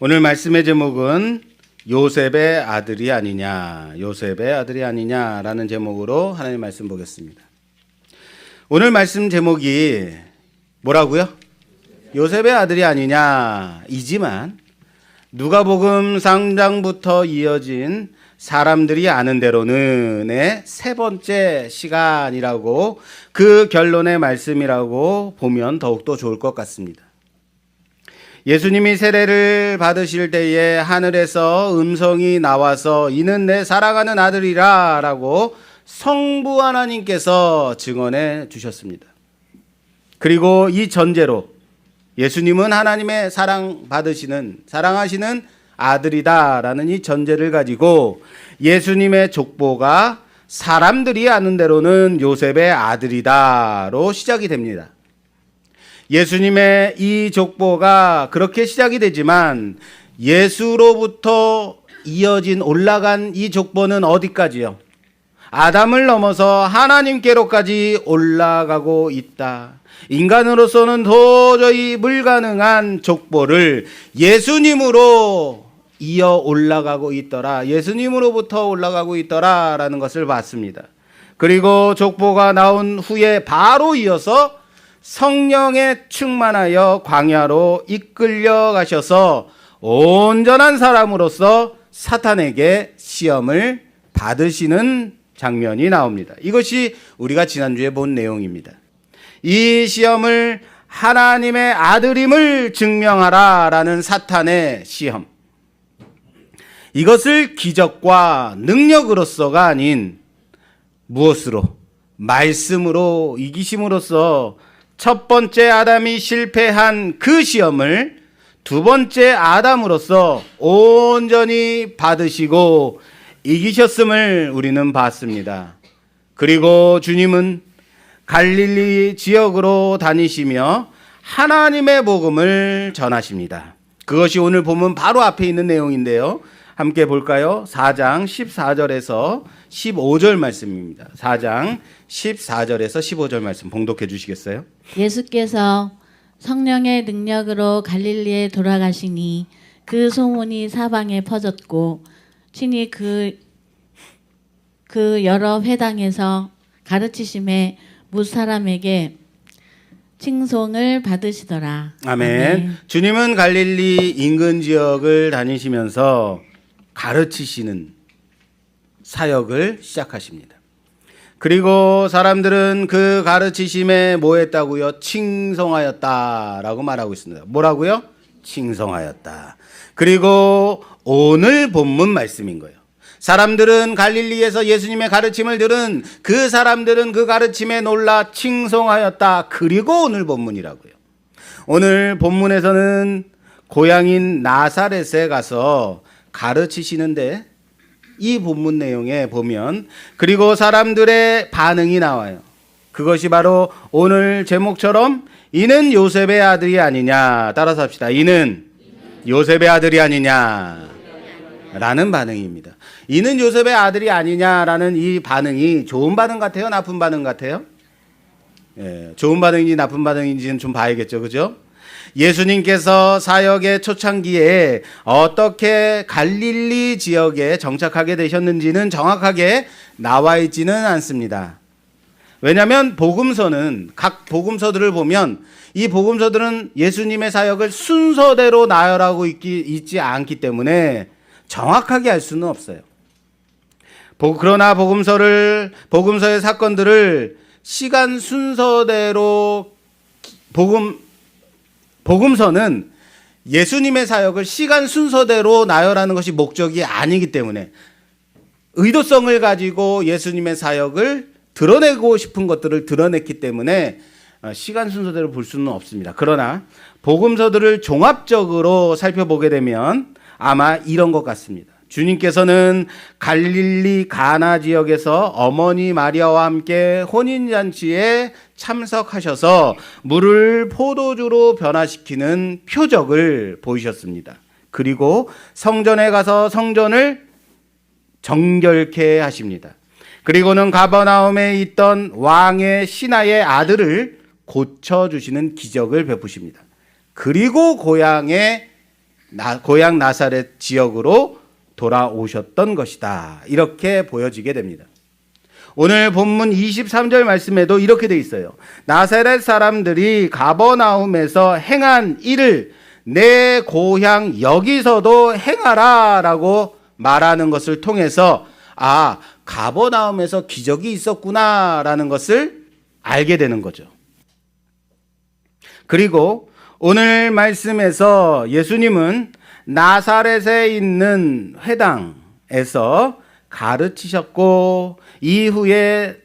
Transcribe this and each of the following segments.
오늘 말씀의 제목은 요셉의 아들이 아니냐, 요셉의 아들이 아니냐라는 제목으로 하나님 말씀 보겠습니다. 오늘 말씀 제목이 뭐라고요? 요셉의 아들이 아니냐이지만 누가복음 3장부터 이어진 사람들이 아는 대로는의 세 번째 시간이라고, 그 결론의 말씀이라고 보면 더욱더 좋을 것 같습니다. 예수님이 세례를 받으실 때에 하늘에서 음성이 나와서 이는 내 사랑하는 아들이라 라고 성부 하나님께서 증언해 주셨습니다. 그리고 이 전제로 예수님은 하나님의 사랑하시는 아들이다라는 이 전제를 가지고 예수님의 족보가 사람들이 아는 대로는 요셉의 아들이다로 시작이 됩니다. 예수님의 이 족보가 그렇게 시작이 되지만 예수로부터 이어진 올라간 이 족보는 어디까지요? 아담을 넘어서 하나님께로까지 올라가고 있다. 인간으로서는 도저히 불가능한 족보를 예수님으로 이어 올라가고 있더라. 예수님으로부터 올라가고 있더라라는 것을 봤습니다. 그리고 족보가 나온 후에 바로 이어서 성령에 충만하여 광야로 이끌려 가셔서 온전한 사람으로서 사탄에게 시험을 받으시는 장면이 나옵니다. 이것이 우리가 지난주에 본 내용입니다. 이 시험을 하나님의 아들임을 증명하라라는 사탄의 시험. 이것을 기적과 능력으로서가 아닌 무엇으로? 말씀으로 이기심으로써 첫 번째 아담이 실패한 그 시험을 두 번째 아담으로서 온전히 받으시고 이기셨음을 우리는 봤습니다. 그리고 주님은 갈릴리 지역으로 다니시며 하나님의 복음을 전하십니다. 그것이 오늘 보면 바로 앞에 있는 내용인데요. 함께 볼까요? 4장 14절에서 15절 말씀입니다. 4장 14절에서 15절 말씀 봉독해 주시겠어요? 예수께서 성령의 능력으로 갈릴리에 돌아가시니 그 소문이 사방에 퍼졌고 친히 그 여러 회당에서 가르치심에 무사람에게 칭송을 받으시더라. 아멘. 주님은 갈릴리 인근 지역을 다니시면서 가르치시는 사역을 시작하십니다. 그리고 사람들은 그 가르치심에 뭐 했다고요? 칭송하였다라고 말하고 있습니다. 뭐라고요? 칭송하였다. 그리고 오늘 본문 말씀인 거예요. 사람들은 갈릴리에서 예수님의 가르침을 들은 그 사람들은 그 가르침에 놀라 칭송하였다. 그리고 오늘 본문이라고요. 오늘 본문에서는 고향인 나사렛에 가서 가르치시는데 이 본문 내용에 보면 그리고 사람들의 반응이 나와요. 그것이 바로 오늘 제목처럼 이는 요셉의 아들이 아니냐. 따라서 합시다. 이는 요셉의 아들이 아니냐 라는 반응입니다. 이는 요셉의 아들이 아니냐라는 이 반응이 좋은 반응 같아요? 나쁜 반응 같아요? 좋은 반응인지 나쁜 반응인지는 좀 봐야겠죠. 그죠? 예수님께서 사역의 초창기에 어떻게 갈릴리 지역에 정착하게 되셨는지는 정확하게 나와 있지는 않습니다. 왜냐하면 각 복음서들을 보면 이 복음서들은 예수님의 사역을 순서대로 나열하고 있지 않기 때문에 정확하게 알 수는 없어요. 그러나 복음서의 사건들을 시간 순서대로 복음서는 예수님의 사역을 시간 순서대로 나열하는 것이 목적이 아니기 때문에 의도성을 가지고 예수님의 사역을 드러내고 싶은 것들을 드러냈기 때문에 시간 순서대로 볼 수는 없습니다. 그러나 복음서들을 종합적으로 살펴보게 되면 아마 이런 것 같습니다. 주님께서는 갈릴리 가나 지역에서 어머니 마리아와 함께 혼인잔치에 참석하셔서 물을 포도주로 변화시키는 표적을 보이셨습니다. 그리고 성전에 가서 성전을 정결케 하십니다. 그리고는 가버나움에 있던 왕의 신하의 아들을 고쳐주시는 기적을 베푸십니다. 그리고 고향에 고향 나사렛 지역으로 돌아오셨던 것이다. 이렇게 보여지게 됩니다. 오늘 본문 23절 말씀에도 이렇게 돼 있어요. 나사렛 사람들이 가버나움에서 행한 일을 내 고향 여기서도 행하라 라고 말하는 것을 통해서 가버나움에서 기적이 있었구나 라는 것을 알게 되는 거죠. 그리고 오늘 말씀에서 예수님은 나사렛에 있는 회당에서 가르치셨고 이후에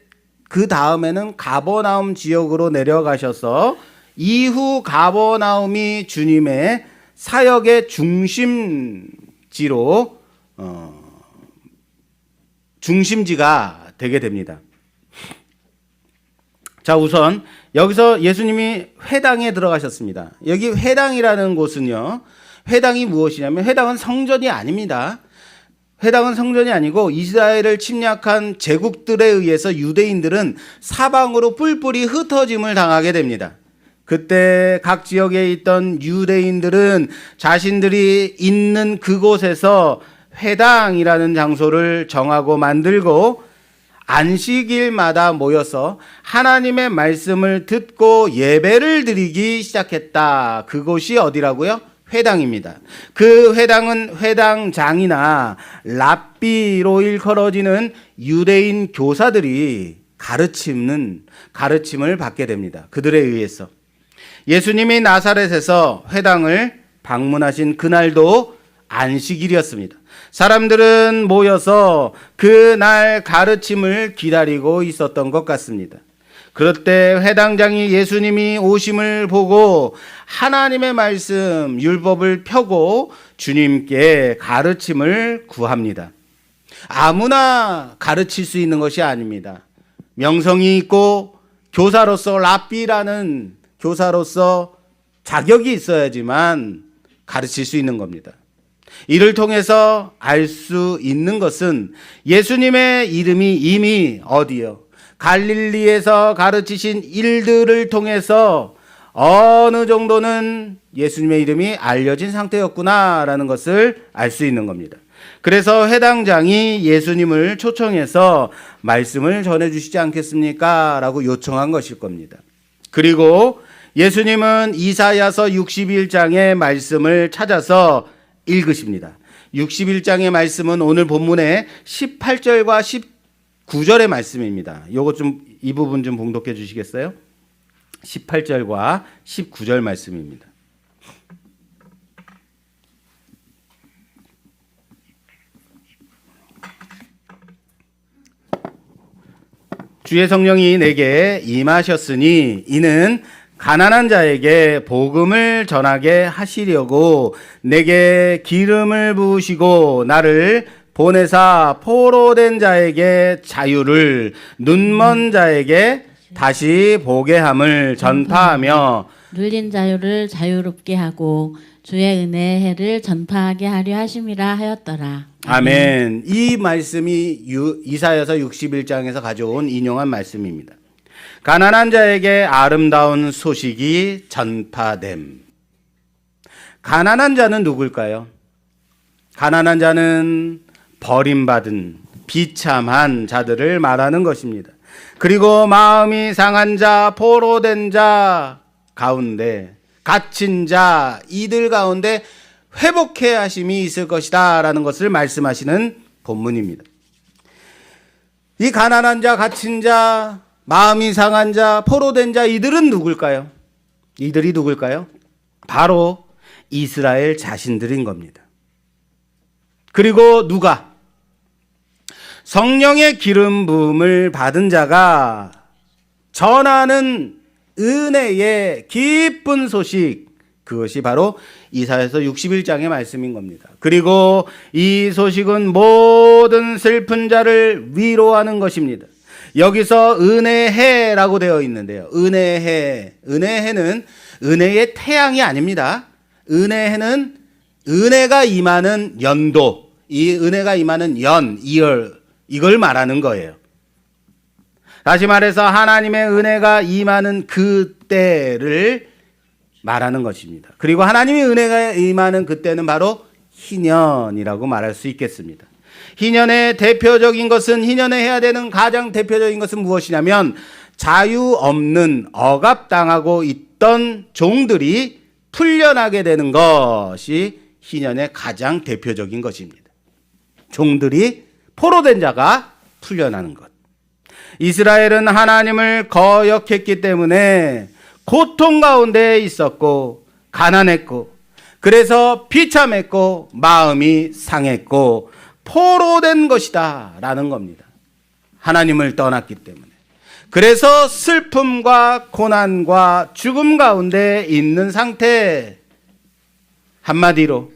그 다음에는 가버나움 지역으로 내려가셔서 이후 가버나움이 주님의 사역의 중심지가 되게 됩니다. 자, 우선 여기서 예수님이 회당에 들어가셨습니다. 여기 회당이라는 곳은요, 회당이 무엇이냐면 회당은 성전이 아닙니다. 회당은 성전이 아니고 이스라엘을 침략한 제국들에 의해서 유대인들은 사방으로 뿔뿔이 흩어짐을 당하게 됩니다. 그때 각 지역에 있던 유대인들은 자신들이 있는 그곳에서 회당이라는 장소를 정하고 만들고 안식일마다 모여서 하나님의 말씀을 듣고 예배를 드리기 시작했다. 그곳이 어디라고요? 회당입니다. 그 회당은 회당장이나 랍비로 일컬어지는 유대인 교사들이 가르침을 받게 됩니다. 그들에 의해서. 예수님이 나사렛에서 회당을 방문하신 그날도 안식일이었습니다. 사람들은 모여서 그날 가르침을 기다리고 있었던 것 같습니다. 그럴 때 회당장이 예수님이 오심을 보고 하나님의 말씀, 율법을 펴고 주님께 가르침을 구합니다. 아무나 가르칠 수 있는 것이 아닙니다. 명성이 있고 교사로서 랍비라는 교사로서 자격이 있어야지만 가르칠 수 있는 겁니다. 이를 통해서 알 수 있는 것은 예수님의 이름이 이미 어디요? 갈릴리에서 가르치신 일들을 통해서 어느 정도는 예수님의 이름이 알려진 상태였구나라는 것을 알 수 있는 겁니다. 그래서 회당장이 예수님을 초청해서 말씀을 전해주시지 않겠습니까? 라고 요청한 것일 겁니다. 그리고 예수님은 이사야서 61장의 말씀을 찾아서 읽으십니다. 61장의 말씀은 오늘 본문의 18절과 19절의 말씀입니다. 이 부분 좀 봉독해 주시겠어요? 18절과 19절 말씀입니다. 주의 성령이 내게 임하셨으니 이는 가난한 자에게 복음을 전하게 하시려고 내게 기름을 부으시고 나를 보내사 포로된 자에게 자유를 눈먼 자에게 다시 보게 함을 전파하며 눌린 자유를 자유롭게 하고 주의 은혜의 해를 전파하게 하려 하심이라 하였더라. 아멘. 이 말씀이 이사야서 61장에서 가져온 인용한 말씀입니다. 가난한 자에게 아름다운 소식이 전파됨. 가난한 자는 누굴까요? 가난한 자는 버림받은 비참한 자들을 말하는 것입니다. 그리고 마음이 상한 자, 포로된 자 가운데, 갇힌 자, 이들 가운데 회복해 하심이 있을 것이다 라는 것을 말씀하시는 본문입니다. 이 가난한 자, 갇힌 자, 마음이 상한 자, 포로된 자, 이들은 누굴까요? 이들이 누굴까요? 바로 이스라엘 자신들인 겁니다. 그리고 누가? 성령의 기름 부음을 받은 자가 전하는 은혜의 기쁜 소식, 그것이 바로 이사야서 61장의 말씀인 겁니다. 그리고 이 소식은 모든 슬픈 자를 위로하는 것입니다. 여기서 은혜해라고 되어 있는데요. 은혜해는 은혜의 태양이 아닙니다. 은혜해는 은혜가 임하는 연도, 이 은혜가 임하는 이열, 이걸 말하는 거예요. 다시 말해서 하나님의 은혜가 임하는 그 때를 말하는 것입니다. 그리고 하나님의 은혜가 임하는 그때는 바로 희년이라고 말할 수 있겠습니다. 희년의 대표적인 것은, 희년에 해야 되는 가장 대표적인 것은 무엇이냐면, 자유 없는 억압당하고 있던 종들이 풀려나게 되는 것이 희년의 가장 대표적인 것입니다. 종들이 포로된 자가 풀려나는 것. 이스라엘은 하나님을 거역했기 때문에 고통 가운데 있었고 가난했고, 그래서 비참했고 마음이 상했고 포로된 것이다 라는 겁니다. 하나님을 떠났기 때문에. 그래서 슬픔과 고난과 죽음 가운데 있는 상태, 한마디로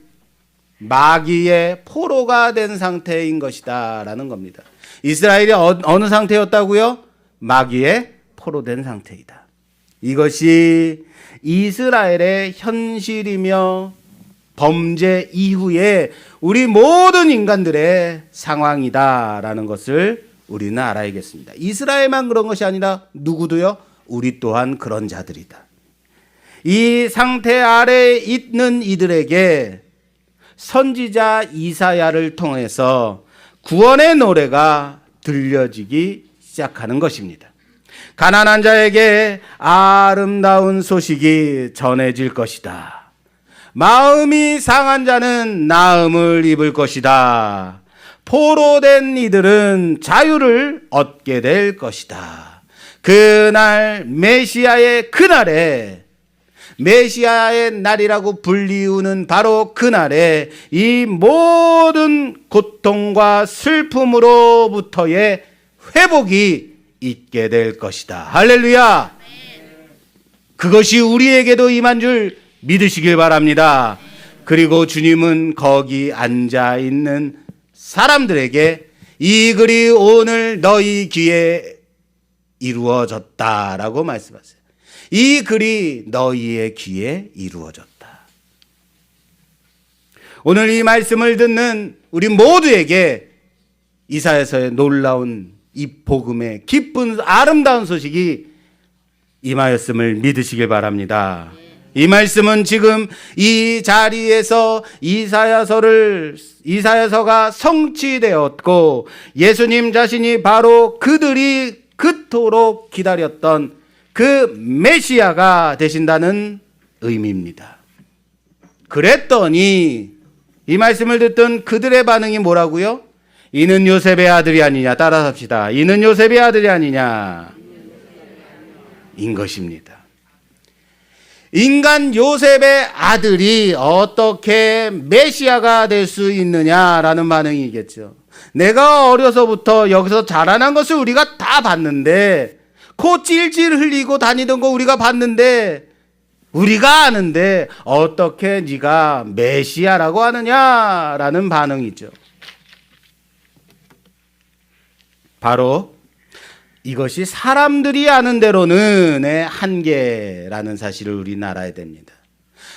마귀의 포로가 된 상태인 것이다 라는 겁니다. 이스라엘이 어느 상태였다고요? 마귀의 포로된 상태이다. 이것이 이스라엘의 현실이며 범죄 이후에 우리 모든 인간들의 상황이다라는 것을 우리는 알아야겠습니다. 이스라엘만 그런 것이 아니라 누구도요? 우리 또한 그런 자들이다. 이 상태 아래에 있는 이들에게 선지자 이사야를 통해서 구원의 노래가 들려지기 시작하는 것입니다. 가난한 자에게 아름다운 소식이 전해질 것이다. 마음이 상한 자는 나음을 입을 것이다. 포로된 이들은 자유를 얻게 될 것이다. 그날 메시아의 그날에, 메시아의 날이라고 불리우는 바로 그날에 이 모든 고통과 슬픔으로부터의 회복이 있게 될 것이다. 할렐루야. 그것이 우리에게도 임한 줄 믿으시길 바랍니다. 그리고 주님은 거기 앉아 있는 사람들에게 이 글이 오늘 너희 귀에 이루어졌다라고 말씀하세요. 이 글이 너희의 귀에 이루어졌다. 오늘 이 말씀을 듣는 우리 모두에게 이사야서의 놀라운 이 복음의 기쁜 아름다운 소식이 임하였음을 믿으시길 바랍니다. 이 말씀은 지금 이 자리에서 이사야서가 성취되었고 예수님 자신이 바로 그들이 그토록 기다렸던 그 메시아가 되신다는 의미입니다. 그랬더니 이 말씀을 듣던 그들의 반응이 뭐라고요? 이는 요셉의 아들이 아니냐. 따라서 합시다. 이는 요셉의 아들이 아니냐. 인 것입니다. 인간 요셉의 아들이 어떻게 메시아가 될 수 있느냐라는 반응이겠죠. 내가 어려서부터 여기서 자라난 것을 우리가 다 봤는데, 코 찔찔 흘리고 다니던 거 우리가 봤는데, 우리가 아는데 어떻게 네가 메시아라고 하느냐라는 반응이죠. 바로 이것이 사람들이 아는 대로는의 한계라는 사실을 우리는 알아야 됩니다.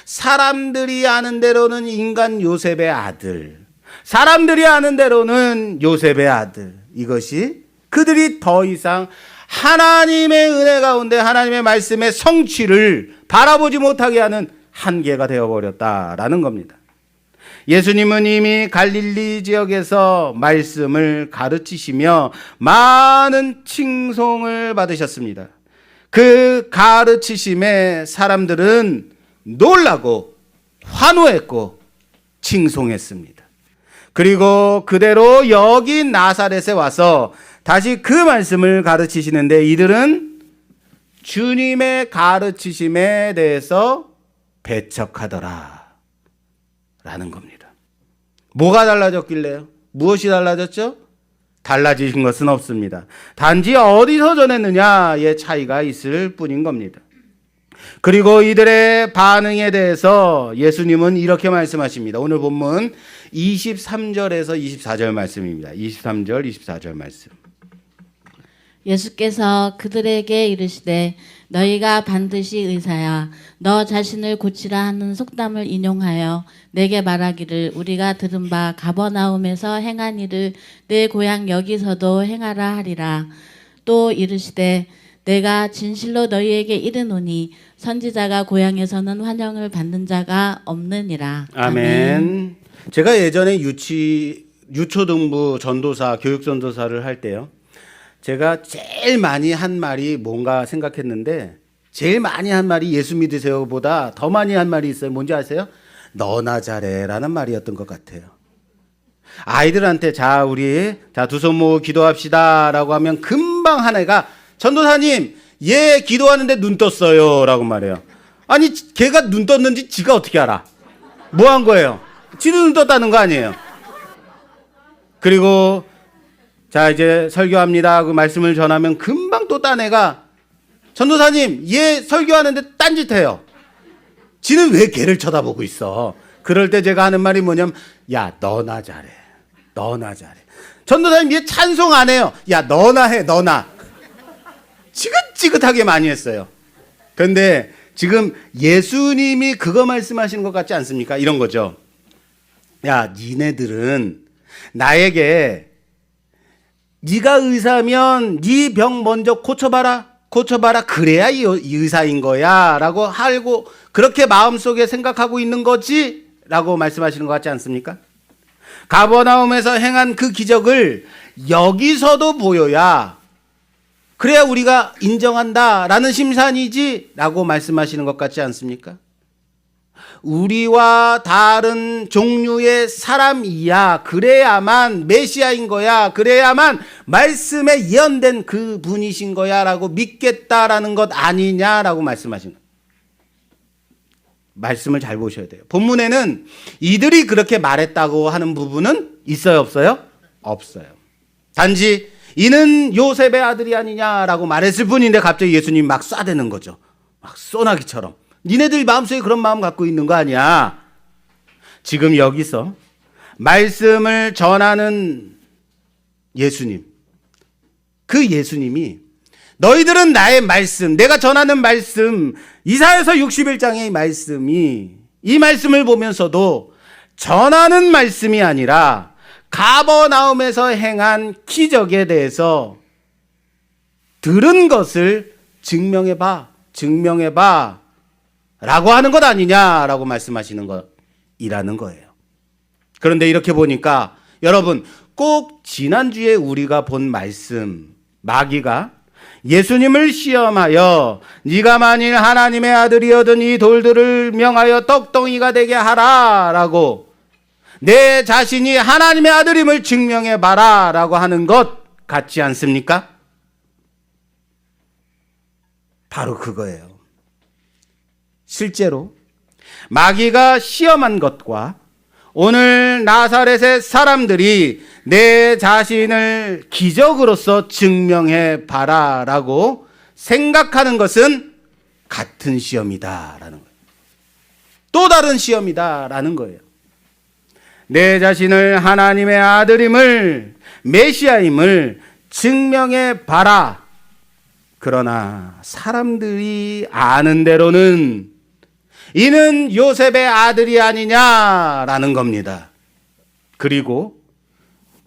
사람들이 아는 대로는 인간 요셉의 아들, 사람들이 아는 대로는 요셉의 아들, 이것이 그들이 더 이상 하나님의 은혜 가운데 하나님의 말씀의 성취를 바라보지 못하게 하는 한계가 되어버렸다라는 겁니다. 예수님은 이미 갈릴리 지역에서 말씀을 가르치시며 많은 칭송을 받으셨습니다. 그 가르치심에 사람들은 놀라고 환호했고 칭송했습니다. 그리고 그대로 여기 나사렛에 와서 다시 그 말씀을 가르치시는데 이들은 주님의 가르치심에 대해서 배척하더라 라는 겁니다. 뭐가 달라졌길래요? 무엇이 달라졌죠? 달라지신 것은 없습니다. 단지 어디서 전했느냐의 차이가 있을 뿐인 겁니다. 그리고 이들의 반응에 대해서 예수님은 이렇게 말씀하십니다. 오늘 본문 23절에서 24절 말씀입니다. 23절, 24절 말씀. 예수께서 그들에게 이르시되 너희가 반드시 의사야 너 자신을 고치라 하는 속담을 인용하여 내게 말하기를 우리가 들은 바 가버나움에서 행한 일을 내 고향 여기서도 행하라 하리라. 또 이르시되 내가 진실로 너희에게 이르노니 선지자가 고향에서는 환영을 받는 자가 없느니라. 아멘. 제가 예전에 유초등부 전도사, 교육전도사를 할 때요. 제가 제일 많이 한 말이 뭔가 생각했는데 제일 많이 한 말이 예수 믿으세요보다 더 많이 한 말이 있어요. 뭔지 아세요? 너나 잘해라는 말이었던 것 같아요. 아이들한테 두 손 모으고 기도합시다라고 하면 금방 한 애가 전도사님 얘 기도하는데 눈 떴어요 라고 말해요. 아니 걔가 눈 떴는지 지가 어떻게 알아? 뭐 한 거예요? 지도 눈 떴다는 거 아니에요? 그리고 자 이제 설교합니다 그 말씀을 전하면 금방 또 딴 애가 전도사님 얘 설교하는데 딴짓해요. 지는 왜 걔를 쳐다보고 있어? 그럴 때 제가 하는 말이 뭐냐면 야 너나 잘해. 너나 잘해. 전도사님 얘 찬송 안 해요. 야 너나 해 너나. 지긋지긋하게 많이 했어요. 그런데 지금 예수님이 그거 말씀하시는 것 같지 않습니까? 이런 거죠. 야 니네들은 나에게 네가 의사면 네 병 먼저 고쳐봐라 그래야 이 의사인 거야 라고 하고 그렇게 마음속에 생각하고 있는 거지 라고 말씀하시는 것 같지 않습니까? 가버나움에서 행한 그 기적을 여기서도 보여야 그래야 우리가 인정한다라는 심산이지 라고 말씀하시는 것 같지 않습니까? 우리와 다른 종류의 사람이야 그래야만 메시아인 거야 그래야만 말씀에 예언된 그 분이신 거야 라고 믿겠다라는 것 아니냐라고 말씀하신 거예요. 말씀을 잘 보셔야 돼요. 본문에는 이들이 그렇게 말했다고 하는 부분은 있어요 없어요? 없어요. 단지 이는 요셉의 아들이 아니냐라고 말했을 뿐인데 갑자기 예수님 막 쏴대는 거죠. 막 쏘나기처럼. 니네들 마음속에 그런 마음 갖고 있는 거 아니야. 지금 여기서 말씀을 전하는 예수님, 그 예수님이 너희들은 나의 말씀, 내가 전하는 말씀, 이사야서 61장의 말씀이 이 말씀을 보면서도 전하는 말씀이 아니라 가버나움에서 행한 기적에 대해서 들은 것을 증명해봐 라고 하는 것 아니냐라고 말씀하시는 것이라는 거예요. 그런데 이렇게 보니까 여러분 꼭 지난주에 우리가 본 말씀 마귀가 예수님을 시험하여 네가 만일 하나님의 아들이어든 이 돌들을 명하여 떡덩이가 되게 하라라고 내 자신이 하나님의 아들임을 증명해봐라 라고 하는 것 같지 않습니까? 바로 그거예요. 실제로 마귀가 시험한 것과 오늘 나사렛의 사람들이 내 자신을 기적으로서 증명해 봐라라고 생각하는 것은 같은 시험이다라는 거예요. 또 다른 시험이다라는 거예요. 내 자신을 하나님의 아들임을 메시아임을 증명해 봐라. 그러나 사람들이 아는 대로는 이는 요셉의 아들이 아니냐라는 겁니다. 그리고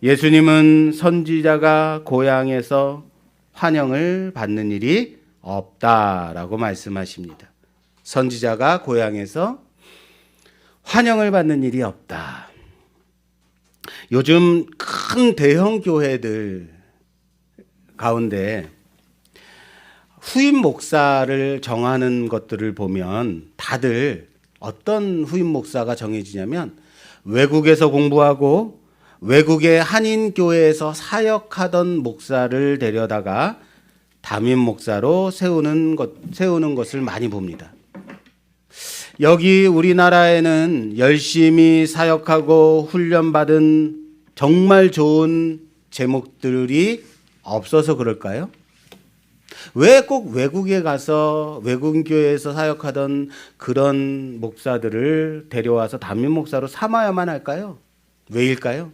예수님은 선지자가 고향에서 환영을 받는 일이 없다라고 말씀하십니다. 선지자가 고향에서 환영을 받는 일이 없다. 요즘 큰 대형 교회들 가운데 후임 목사를 정하는 것들을 보면 다들 어떤 후임 목사가 정해지냐면 외국에서 공부하고 외국의 한인 교회에서 사역하던 목사를 데려다가 담임 목사로 세우는 것을 많이 봅니다. 여기 우리나라에는 열심히 사역하고 훈련받은 정말 좋은 제목들이 없어서 그럴까요? 왜 꼭 외국에 가서 외국 교회에서 사역하던 그런 목사들을 데려와서 담임 목사로 삼아야만 할까요? 왜일까요?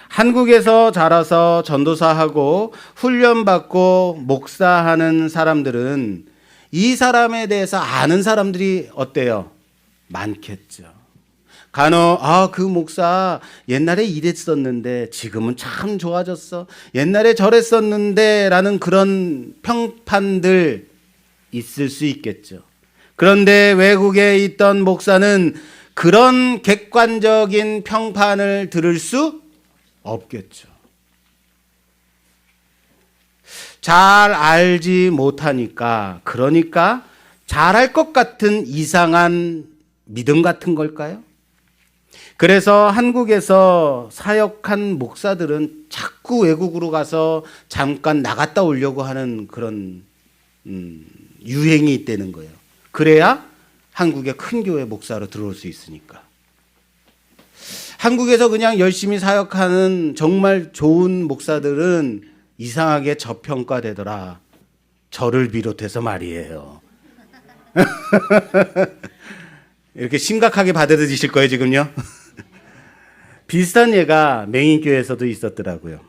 한국에서 자라서 전도사하고 훈련받고 목사하는 사람들은 이 사람에 대해서 아는 사람들이 어때요? 많겠죠. 간혹 그 목사 옛날에 이랬었는데 지금은 참 좋아졌어. 옛날에 저랬었는데 라는 그런 평판들 있을 수 있겠죠. 그런데 외국에 있던 목사는 그런 객관적인 평판을 들을 수 없겠죠. 잘 알지 못하니까, 그러니까 잘할 것 같은 이상한 믿음 같은 걸까요? 그래서 한국에서 사역한 목사들은 자꾸 외국으로 가서 잠깐 나갔다 오려고 하는 그런 유행이 있다는 거예요. 그래야 한국의 큰 교회 목사로 들어올 수 있으니까. 한국에서 그냥 열심히 사역하는 정말 좋은 목사들은 이상하게 저평가되더라. 저를 비롯해서 말이에요. 이렇게 심각하게 받아들이실 거예요, 지금요? 비슷한 예가 맹인교회에서도 있었더라고요.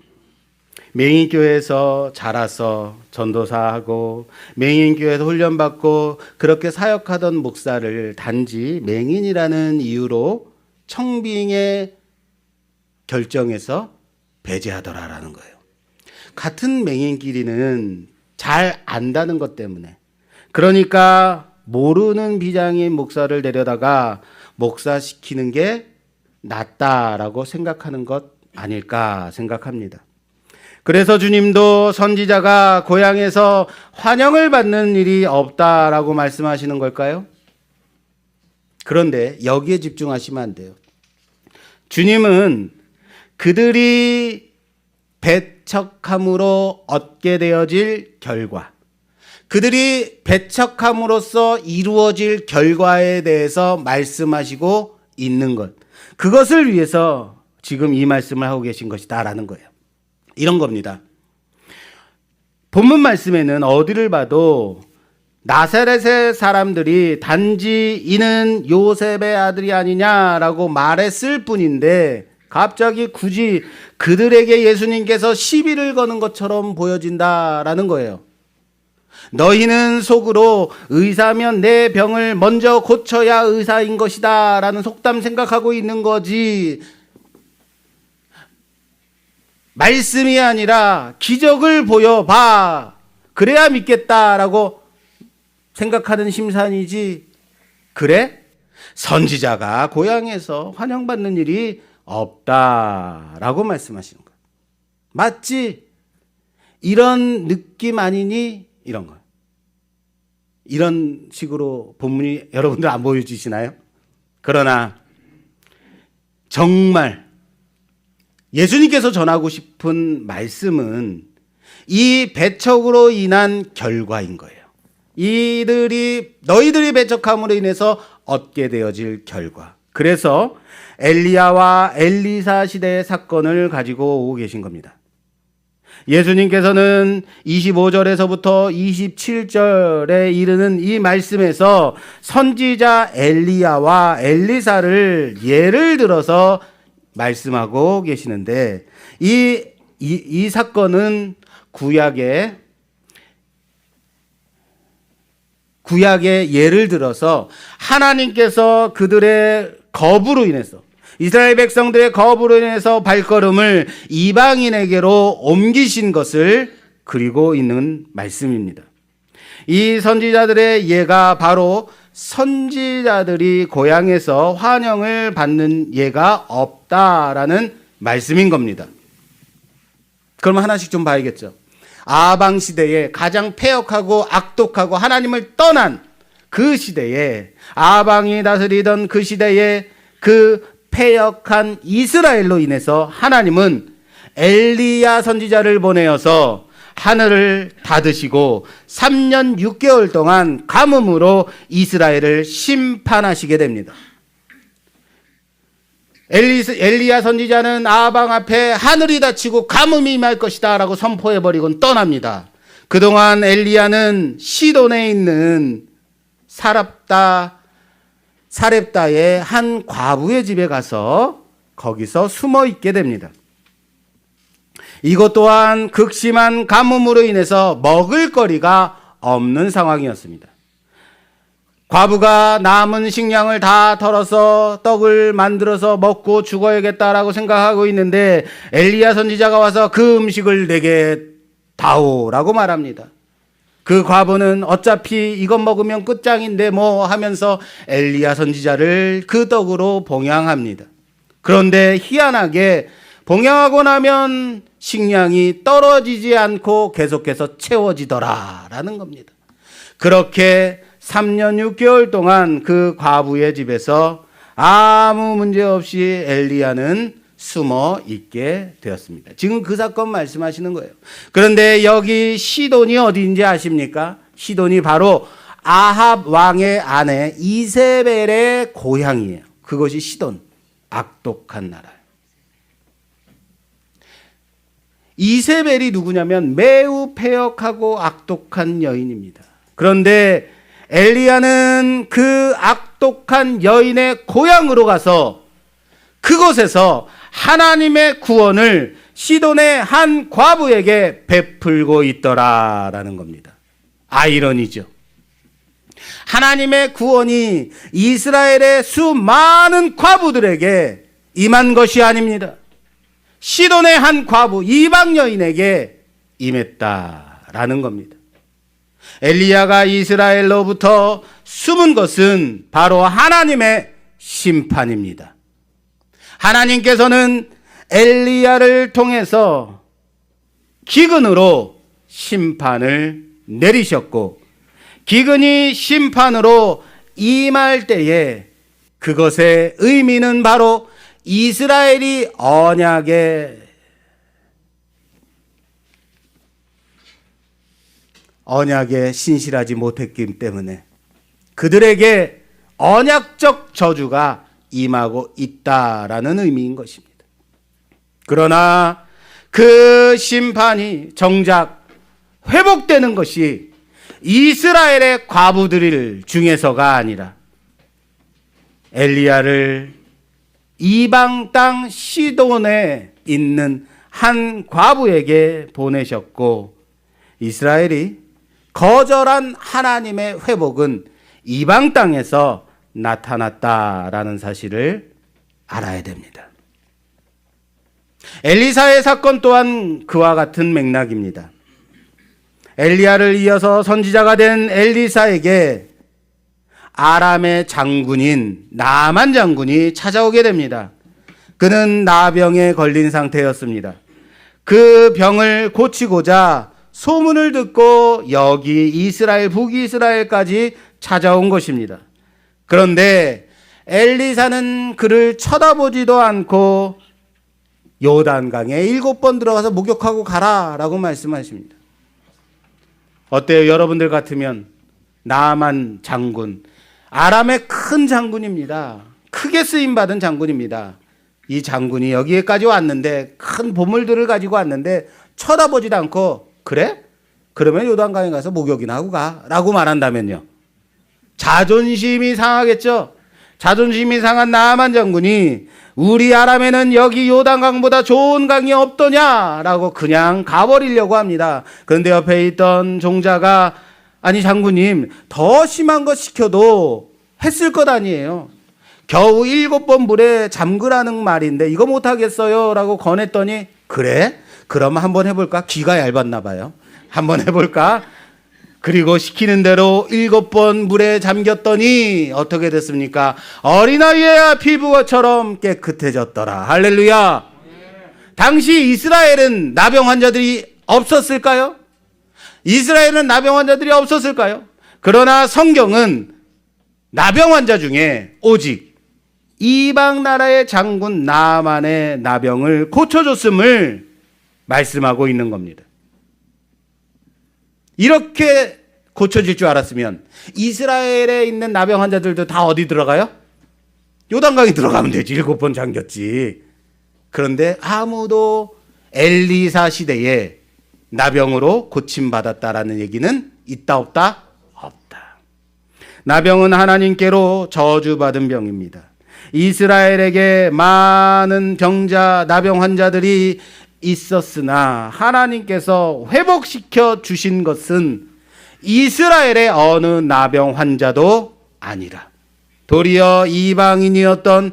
맹인교회에서 자라서 전도사하고 맹인교회에서 훈련받고 그렇게 사역하던 목사를 단지 맹인이라는 이유로 청빙에 결정해서 배제하더라라는 거예요. 같은 맹인끼리는 잘 안다는 것 때문에, 그러니까 모르는 비장인 목사를 데려다가 목사시키는 게 낫다라고 생각하는 것 아닐까 생각합니다. 그래서 주님도 선지자가 고향에서 환영을 받는 일이 없다라고 말씀하시는 걸까요? 그런데 여기에 집중하시면 안 돼요. 주님은 그들이 배척함으로 얻게 되어질 결과, 그들이 배척함으로써 이루어질 결과에 대해서 말씀하시고 있는 것, 그것을 위해서 지금 이 말씀을 하고 계신 것이다라는 거예요. 이런 겁니다. 본문 말씀에는 어디를 봐도 나사렛의 사람들이 단지 이는 요셉의 아들이 아니냐라고 말했을 뿐인데 갑자기 굳이 그들에게 예수님께서 시비를 거는 것처럼 보여진다라는 거예요. 너희는 속으로 의사면 내 병을 먼저 고쳐야 의사인 것이다 라는 속담 생각하고 있는 거지, 말씀이 아니라 기적을 보여봐 그래야 믿겠다라고 생각하는 심산이지, 그래? 선지자가 고향에서 환영받는 일이 없다라고 말씀하시는 거예요. 맞지? 이런 느낌 아니니? 이런 거. 이런 식으로 본문이 여러분들 안 보여주시나요? 그러나 정말 예수님께서 전하고 싶은 말씀은 이 배척으로 인한 결과인 거예요. 너희들이 배척함으로 인해서 얻게 되어질 결과. 그래서 엘리야와 엘리사 시대의 사건을 가지고 오고 계신 겁니다. 예수님께서는 25절에서부터 27절에 이르는 이 말씀에서 선지자 엘리야와 엘리사를 예를 들어서 말씀하고 계시는데, 이 사건은 구약의 예를 들어서 하나님께서 그들의 거부로 인해서, 이스라엘 백성들의 거부로 인해서 발걸음을 이방인에게로 옮기신 것을 그리고 있는 말씀입니다. 이 선지자들의 예가 바로 선지자들이 고향에서 환영을 받는 예가 없다라는 말씀인 겁니다. 그럼 하나씩 좀 봐야겠죠. 아방 시대에 가장 패역하고 악독하고 하나님을 떠난 그 시대에, 아방이 다스리던 그 시대에 그 패역한 이스라엘로 인해서 하나님은 엘리야 선지자를 보내어서 하늘을 닫으시고 3년 6개월 동안 가뭄으로 이스라엘을 심판하시게 됩니다. 엘리야 선지자는 아방 앞에 하늘이 닫히고 가뭄이 임할 것이다 라고 선포해버리고 떠납니다. 그동안 엘리야는 시돈에 있는 사렙다의 한 과부의 집에 가서 거기서 숨어 있게 됩니다. 이것 또한 극심한 가뭄으로 인해서 먹을 거리가 없는 상황이었습니다. 과부가 남은 식량을 다 털어서 떡을 만들어서 먹고 죽어야겠다라고 생각하고 있는데 엘리야 선지자가 와서 그 음식을 내게 다오라고 말합니다. 그 과부는 어차피 이것 먹으면 끝장인데 뭐 하면서 엘리야 선지자를 그 떡으로 봉양합니다. 그런데 희한하게 봉양하고 나면 식량이 떨어지지 않고 계속해서 채워지더라라는 겁니다. 그렇게 3년 6개월 동안 그 과부의 집에서 아무 문제 없이 엘리야는 숨어 있게 되었습니다. 지금 그 사건 말씀하시는 거예요. 그런데 여기 시돈이 어디인지 아십니까? 시돈이 바로 아합 왕의 아내 이세벨의 고향이에요. 그것이 시돈, 악독한 나라예요. 이세벨이 누구냐면 매우 패역하고 악독한 여인입니다. 그런데 엘리야는 그 악독한 여인의 고향으로 가서 그곳에서 하나님의 구원을 시돈의 한 과부에게 베풀고 있더라라는 겁니다. 아이러니죠. 하나님의 구원이 이스라엘의 수많은 과부들에게 임한 것이 아닙니다. 시돈의 한 과부 이방 여인에게 임했다라는 겁니다. 엘리야가 이스라엘로부터 숨은 것은 바로 하나님의 심판입니다. 하나님께서는 엘리야를 통해서 기근으로 심판을 내리셨고 기근이 심판으로 임할 때에 그것의 의미는 바로 이스라엘이 언약에 신실하지 못했기 때문에 그들에게 언약적 저주가 임하고 있다라는 의미인 것입니다. 그러나 그 심판이 정작 회복되는 것이 이스라엘의 과부들 중에서가 아니라 엘리야를 이방 땅 시돈에 있는 한 과부에게 보내셨고 이스라엘이 거절한 하나님의 회복은 이방 땅에서 나타났다라는 사실을 알아야 됩니다. 엘리사의 사건 또한 그와 같은 맥락입니다. 엘리야를 이어서 선지자가 된 엘리사에게 아람의 장군인 나만 장군이 찾아오게 됩니다. 그는 나병에 걸린 상태였습니다. 그 병을 고치고자 소문을 듣고 여기 이스라엘 북이스라엘까지 찾아온 것입니다. 그런데 엘리사는 그를 쳐다보지도 않고 요단강에 7번 들어가서 목욕하고 가라라고 말씀하십니다. 어때요? 여러분들 같으면 나만 장군, 아람의 큰 장군입니다. 크게 쓰임받은 장군입니다. 이 장군이 여기에까지 왔는데 큰 보물들을 가지고 왔는데 쳐다보지도 않고 그래? 그러면 요단강에 가서 목욕이나 하고 가라고 말한다면요. 자존심이 상하겠죠. 자존심이 상한 나만 장군이 우리 아람에는 여기 요단강보다 좋은 강이 없더냐라고 그냥 가버리려고 합니다. 그런데 옆에 있던 종자가 아니 장군님 더 심한 거 시켜도 했을 것 아니에요. 겨우 7번 물에 잠그라는 말인데 이거 못하겠어요 라고 권했더니 그래? 그럼 한번 해볼까? 귀가 얇았나 봐요. 한번 해볼까? 그리고 시키는 대로 7번 물에 잠겼더니 어떻게 됐습니까? 어린아이의 피부처럼 깨끗해졌더라. 할렐루야. 당시 이스라엘은 나병 환자들이 없었을까요? 이스라엘은 나병 환자들이 없었을까요? 그러나 성경은 나병 환자 중에 오직 이방 나라의 장군 나만의 나병을 고쳐줬음을 말씀하고 있는 겁니다. 이렇게 고쳐질 줄 알았으면 이스라엘에 있는 나병 환자들도 다 어디 들어가요? 요단강에 들어가면 되지. 7번 잠겼지. 그런데 아무도 엘리사 시대에 나병으로 고침받았다라는 얘기는 있다 없다? 없다. 나병은 하나님께로 저주받은 병입니다. 이스라엘에게 많은 병자, 나병 환자들이 있었으나 하나님께서 회복시켜 주신 것은 이스라엘의 어느 나병 환자도 아니라 도리어 이방인이었던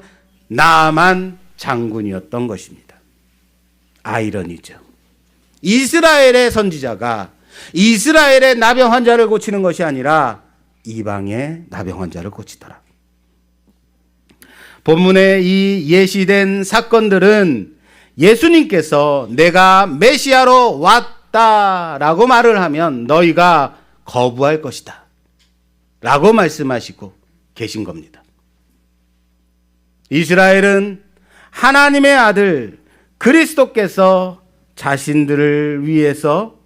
나만 장군이었던 것입니다. 아이러니죠. 이스라엘의 선지자가 이스라엘의 나병 환자를 고치는 것이 아니라 이방의 나병 환자를 고치더라. 본문에 이 예시된 사건들은 예수님께서 내가 메시아로 왔다라고 말을 하면 너희가 거부할 것이다 라고 말씀하시고 계신 겁니다. 이스라엘은 하나님의 아들 그리스도께서 자신들을 위해서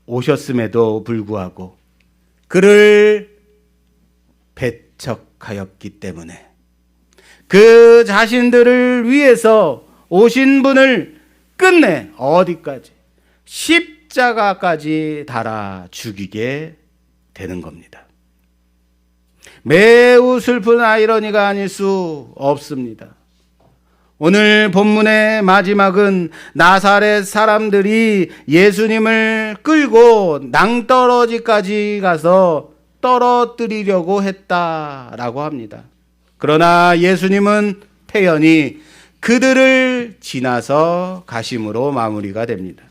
오셨음에도 불구하고 그를 배척하였기 때문에 그 자신들을 위해서 오신 분을 끝내 어디까지? 십자가까지 달아 죽이게 되는 겁니다. 매우 슬픈 아이러니가 아닐 수 없습니다. 오늘 본문의 마지막은 나사렛 사람들이 예수님을 끌고 낭떠러지까지 가서 떨어뜨리려고 했다라고 합니다. 그러나 예수님은 태연히 그들을 지나서 가심으로 마무리가 됩니다.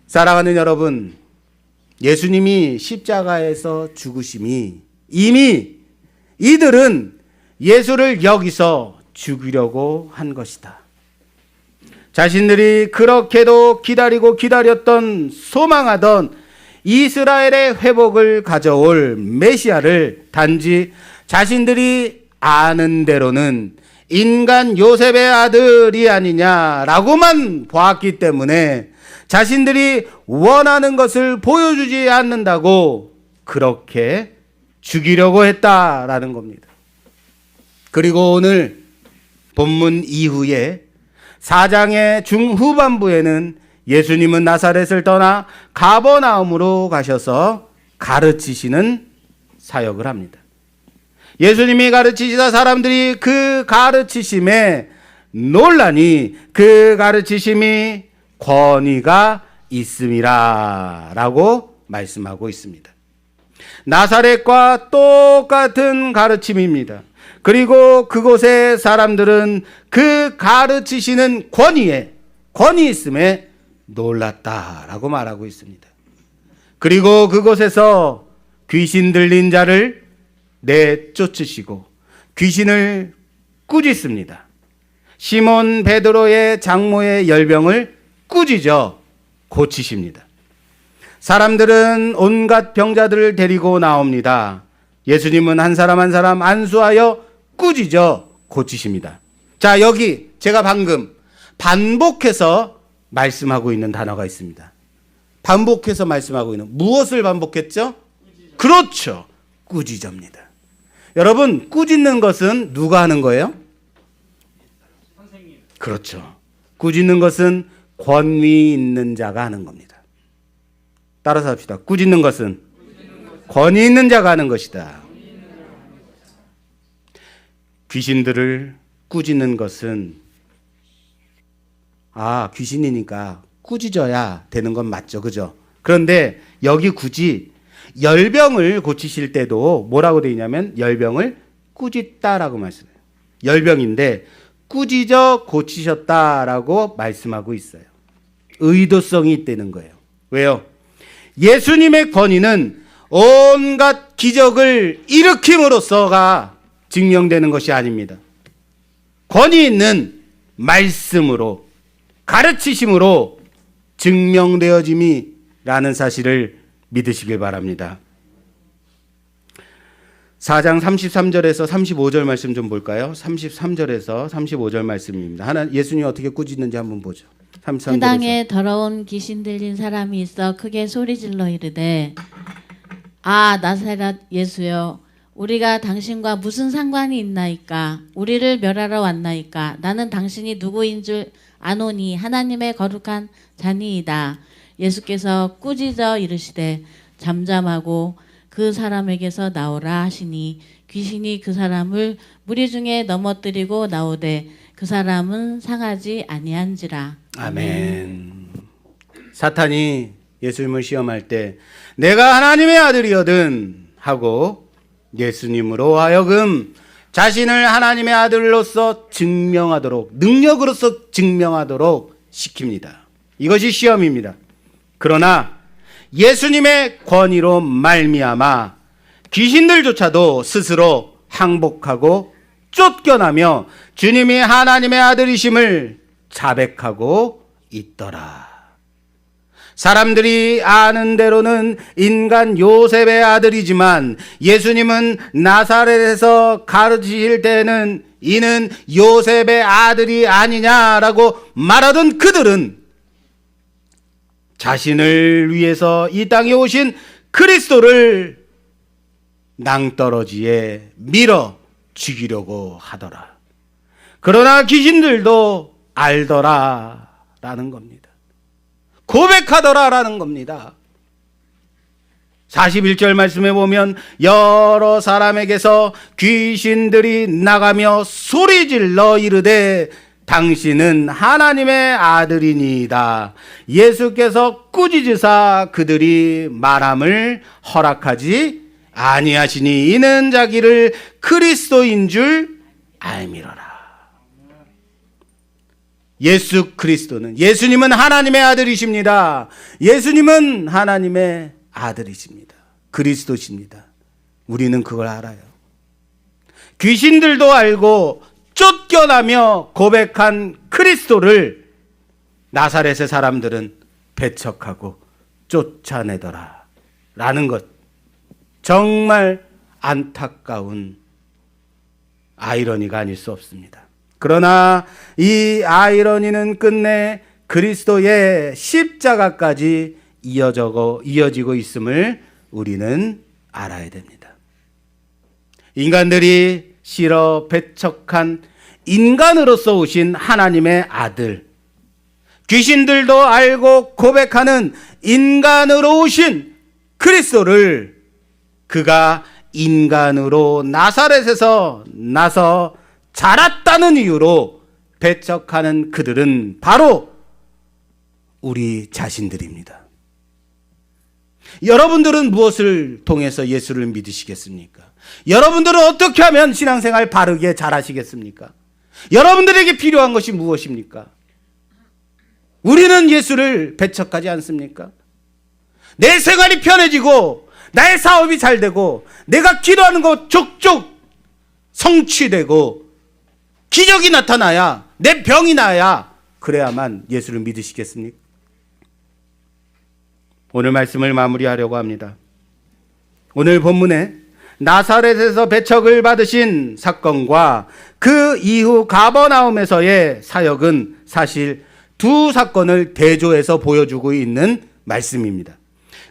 사랑하는 여러분, 예수님이 십자가에서 죽으심이 이미 이들은 예수를 여기서 죽이려고 한 것이다. 자신들이 그렇게도 기다리고 기다렸던 소망하던 이스라엘의 회복을 가져올 메시아를 단지 자신들이 아는 대로는 인간 요셉의 아들이 아니냐라고만 보았기 때문에 자신들이 원하는 것을 보여주지 않는다고 그렇게 죽이려고 했다라는 겁니다. 그리고 오늘 본문 이후에 4장의 중후반부에는 예수님은 나사렛을 떠나 가버나움으로 가셔서 가르치시는 사역을 합니다. 예수님이 가르치시다 사람들이 그 가르치심에 논란이 그 가르치심이 권위가 있음이라 라고 말씀하고 있습니다. 나사렛과 똑같은 가르침입니다. 그리고 그곳의 사람들은 그 가르치시는 권위 있음에 놀랐다라고 말하고 있습니다. 그리고 그곳에서 귀신 들린 자를 내쫓으시고 귀신을 꾸짖습니다. 시몬 베드로의 장모의 열병을 꾸짖어 고치십니다. 사람들은 온갖 병자들을 데리고 나옵니다. 예수님은 한 사람 한 사람 안수하여 꾸짖어 고치십니다. 자, 여기 제가 방금 반복해서 말씀하고 있는 단어가 있습니다. 반복해서 말씀하고 있는, 무엇을 반복했죠? 그렇죠. 꾸짖어입니다. 여러분, 꾸짖는 것은 누가 하는 거예요? 선생님. 그렇죠. 꾸짖는 것은 권위 있는 자가 하는 겁니다. 따라서 합시다. 꾸짖는 것은 권위 있는 자가 하는 것이다. 귀신들을 꾸짖는 것은 귀신이니까 꾸짖어야 되는 건 맞죠. 그죠? 그런데 여기 굳이 열병을 고치실 때도 뭐라고 되어 있냐면 열병을 꾸짖다라고 말씀해요. 열병인데 꾸짖어 고치셨다라고 말씀하고 있어요. 의도성이 있다는 거예요. 왜요? 예수님의 권위는 온갖 기적을 일으킴으로써가 증명되는 것이 아닙니다. 권위 있는 말씀으로, 가르치심으로 증명되어짐이라는 사실을 믿으시길 바랍니다. 4장 33절에서 35절 말씀 좀 볼까요? 33절에서 35절 말씀입니다. 예수님이 어떻게 꾸짖는지 한번 보죠. 33절에서. 그 땅에 더러운 귀신 들린 사람이 있어 크게 소리질러 이르되 나사렛 예수여, 우리가 당신과 무슨 상관이 있나이까? 우리를 멸하러 왔나이까? 나는 당신이 누구인 줄 아노니 하나님의 거룩한 자니이다. 예수께서 꾸짖어 이르시되 잠잠하고 그 사람에게서 나오라 하시니 귀신이 그 사람을 무리 중에 넘어뜨리고 나오되 그 사람은 상하지 아니한지라. 아멘. 사탄이 예수님을 시험할 때 내가 하나님의 아들이거든 하고 예수님으로 하여금 자신을 하나님의 아들로서 증명하도록, 능력으로서 증명하도록 시킵니다. 이것이 시험입니다. 그러나 예수님의 권위로 말미암아 귀신들조차도 스스로 항복하고 쫓겨나며 주님이 하나님의 아들이심을 자백하고 있더라. 사람들이 아는 대로는 인간 요셉의 아들이지만 예수님은 나사렛에서 가르치실 때는 이는 요셉의 아들이 아니냐라고 말하던 그들은 자신을 위해서 이 땅에 오신 그리스도를 낭떠러지에 밀어 죽이려고 하더라. 그러나 귀신들도 알더라라는 겁니다. 고백하더라라는 겁니다. 41절 말씀에 보면 여러 사람에게서 귀신들이 나가며 소리질러 이르되 당신은 하나님의 아들이니이다. 예수께서 꾸짖으사 그들이 말함을 허락하지 아니하시니 이는 자기를 그리스도인 줄 알미러라. 예수 그리스도는, 예수님은 하나님의 아들이십니다. 예수님은 하나님의 아들이십니다. 그리스도십니다. 우리는 그걸 알아요. 귀신들도 알고 쫓겨나며 고백한 그리스도를 나사렛의 사람들은 배척하고 쫓아내더라 라는 것, 정말 안타까운 아이러니가 아닐 수 없습니다. 그러나 이 아이러니는 끝내 그리스도의 십자가까지 이어지고 있음을 우리는 알아야 됩니다. 인간들이 싫어 배척한 인간으로서 오신 하나님의 아들, 귀신들도 알고 고백하는 인간으로 오신 그리스도를 그가 인간으로 나사렛에서 나서 자랐다는 이유로 배척하는 그들은 바로 우리 자신들입니다. 여러분들은 무엇을 통해서 예수를 믿으시겠습니까? 여러분들은 어떻게 하면 신앙생활 바르게 잘하시겠습니까? 여러분들에게 필요한 것이 무엇입니까? 우리는 예수를 배척하지 않습니까? 내 생활이 편해지고 나의 사업이 잘 되고 내가 기도하는 거 족족 성취되고 기적이 나타나야, 내 병이 나야 그래야만 예수를 믿으시겠습니까? 오늘 말씀을 마무리하려고 합니다. 오늘 본문에 나사렛에서 배척을 받으신 사건과 그 이후 가버나움에서의 사역은 사실 두 사건을 대조해서 보여주고 있는 말씀입니다.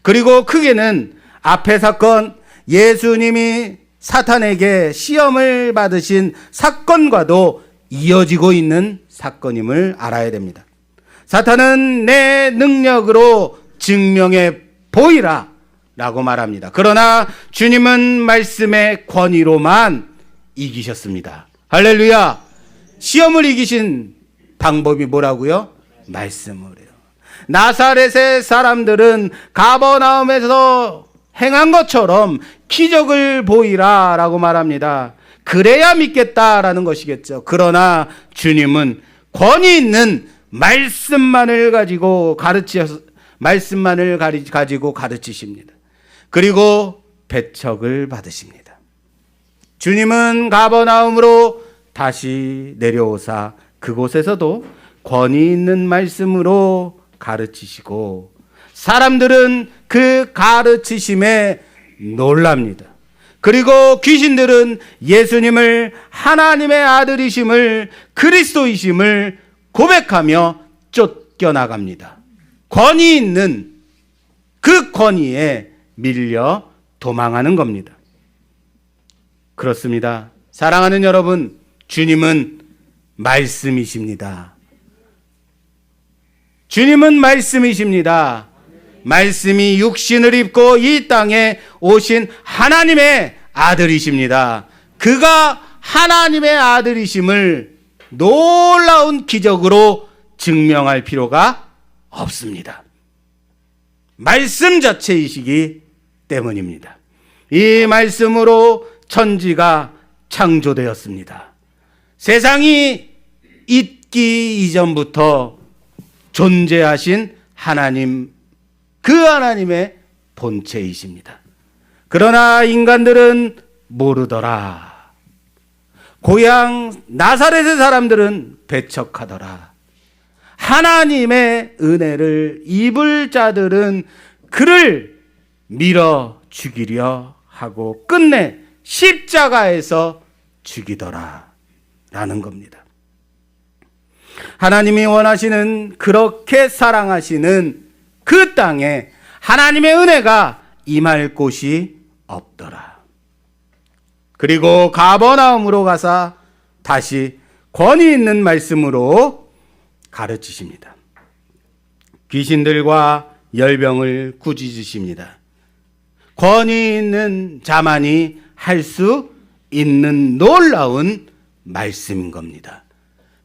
그리고 크게는 앞의 사건, 예수님이 사탄에게 시험을 받으신 사건과도 이어지고 있는 사건임을 알아야 됩니다. 사탄은 내 능력으로 증명해 보이라 라고 말합니다. 그러나 주님은 말씀의 권위로만 이기셨습니다. 할렐루야. 시험을 이기신 방법이 뭐라고요? 말씀으로요. 나사렛의 사람들은 가버나움에서 행한 것처럼 기적을 보이라 라고 말합니다. 그래야 믿겠다라는 것이겠죠. 그러나 주님은 권위 있는 말씀만을 가지고 가르치십니다. 그리고 배척을 받으십니다. 주님은 가버나움으로 다시 내려오사 그곳에서도 권위 있는 말씀으로 가르치시고 사람들은 그 가르치심에 놀랍니다. 그리고 귀신들은 예수님을 하나님의 아들이심을, 그리스도이심을 고백하며 쫓겨나갑니다. 권위 있는 그 권위에 밀려 도망하는 겁니다. 그렇습니다. 사랑하는 여러분, 주님은 말씀이십니다. 주님은 말씀이십니다. 말씀이 육신을 입고 이 땅에 오신 하나님의 아들이십니다. 그가 하나님의 아들이심을 놀라운 기적으로 증명할 필요가 없습니다. 말씀 자체이시기 때문입니다. 이 말씀으로 천지가 창조되었습니다. 세상이 있기 이전부터 존재하신 하나님, 그 하나님의 본체이십니다. 그러나 인간들은 모르더라. 고향 나사렛의 사람들은 배척하더라. 하나님의 은혜를 입을 자들은 그를 밀어 죽이려 하고 끝내 십자가에서 죽이더라 라는 겁니다. 하나님이 원하시는 그렇게 사랑하시는 그 땅에 하나님의 은혜가 임할 곳이 없더라. 그리고 가버나움으로 가사 다시 권위 있는 말씀으로 가르치십니다. 귀신들과 열병을 꾸짖으십니다. 권위 있는 자만이 할 수 있는 놀라운 말씀인 겁니다.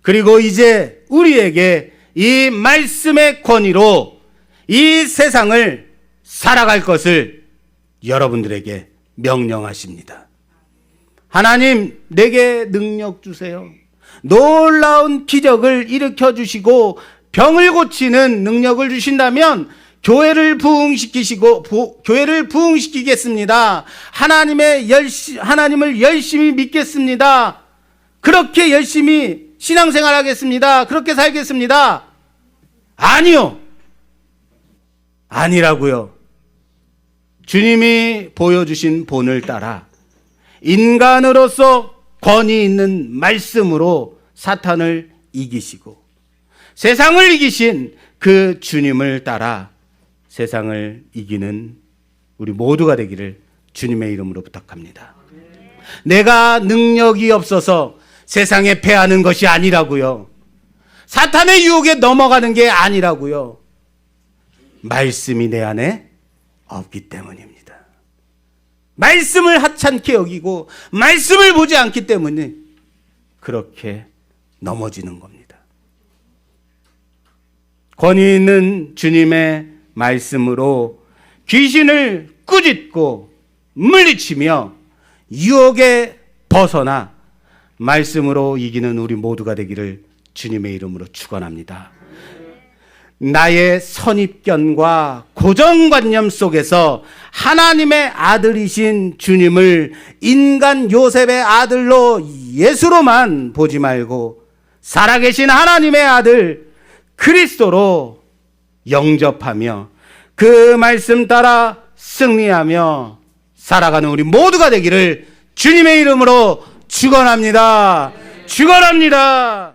그리고 이제 우리에게 이 말씀의 권위로 이 세상을 살아갈 것을 여러분들에게 명령하십니다. 하나님, 내게 능력 주세요. 놀라운 기적을 일으켜 주시고 병을 고치는 능력을 주신다면 교회를 부흥시키겠습니다. 하나님을 열심히 믿겠습니다. 그렇게 열심히 신앙생활 하겠습니다. 그렇게 살겠습니다. 아니요. 아니라고요. 주님이 보여주신 본을 따라 인간으로서 권위 있는 말씀으로 사탄을 이기시고 세상을 이기신 그 주님을 따라 세상을 이기는 우리 모두가 되기를 주님의 이름으로 부탁합니다. 내가 능력이 없어서 세상에 패하는 것이 아니라고요. 사탄의 유혹에 넘어가는 게 아니라고요. 말씀이 내 안에 없기 때문입니다. 말씀을 하찮게 여기고 말씀을 보지 않기 때문에 그렇게 넘어지는 겁니다. 권위 있는 주님의 말씀으로 귀신을 꾸짖고 물리치며 유혹에 벗어나 말씀으로 이기는 우리 모두가 되기를 주님의 이름으로 축원합니다. 나의 선입견과 고정관념 속에서 하나님의 아들이신 주님을 인간 요셉의 아들로 예수로만 보지 말고 살아계신 하나님의 아들 그리스도로 영접하며 그 말씀 따라 승리하며 살아가는 우리 모두가 되기를 주님의 이름으로 축원합니다. 축원합니다.